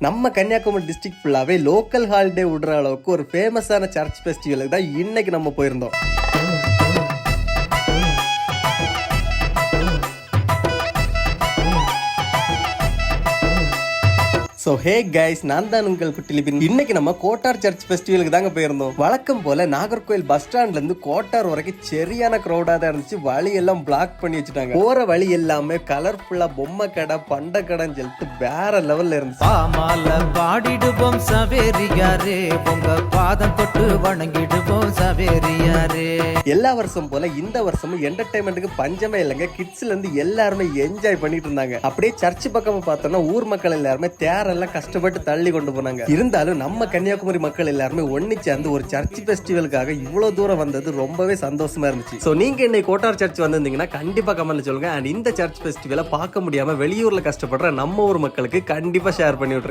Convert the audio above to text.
நம்ம கன்னியாகுமரி டிஸ்ட்ரிக்ட் ஃபுல்லாவே local holiday விடுற அளவுக்கு ஒரு ஃபேமஸான சர்ச் ஃபெஸ்டிவலுக்கு தான் இன்னைக்கு நம்ம போயிருந்தோம். ஸோ ஹே கைஸ், நான் தான் உங்கள் குட்டிலிபின். இன்னைக்கு நம்ம கோட்டார் சர்ச் ஃபெஸ்டிவலுக்கு தாங்க போயிருந்தோம். வழக்கம் போல நாகர்கோயில் பஸ் ஸ்டாண்ட்ல இருந்து கோட்டார் வரைக்கும் சரியான க்ரௌடா தான் இருந்துச்சு. வழி எல்லாம் பிளாக் பண்ணி வச்சுட்டாங்க. போற வழி எல்லாமே கலர்ஃபுல்லா பொம்மை கடை, பண்ட கடைன்னு சொல்லிட்டு வேற லெவல்ல இருந்துச்சு. பாடிடுவோம் சவேரியாரே, உங்க பாதம் தொட்டு வணங்கிடுவோம் சவேரியாரே. எல்லா வருஷம் போல இந்த வருஷமும் என்டர்டைன்மெண்ட்டுக்கு பஞ்சமே இல்லைங்க. கிட்ஸ்ல இருந்து எல்லாருமே என்ஜாய் பண்ணிட்டு இருந்தாங்க. அப்படியே சர்ச் பக்கம் பார்த்தோம்னா ஊர் மக்கள் எல்லாருமே தேரெல்லாம் கஷ்டப்பட்டு தள்ளி கொண்டு போனாங்க. இருந்தாலும் நம்ம கன்னியாகுமரி மக்கள் எல்லாருமே ஒண்ணு சேர்ந்து ஒரு சர்ச் ஃபெஸ்டிவலுக்காக இவ்வளவு தூரம் வந்தது ரொம்பவே சந்தோஷமா இருந்துச்சு. சோ நீங்க இன்னைக்கு கோட்டார் சர்ச் வந்திருந்தீங்கன்னா கண்டிப்பா கமெண்ட்ல சொல்லுங்க. அண்ட் இந்த சர்ச் ஃபெஸ்டிவலை பார்க்க முடியாம வெளியூர்ல கஷ்டப்படுற நம்ம ஊர் மக்களுக்கு கண்டிப்பா ஷேர் பண்ணி விட்டுருங்க.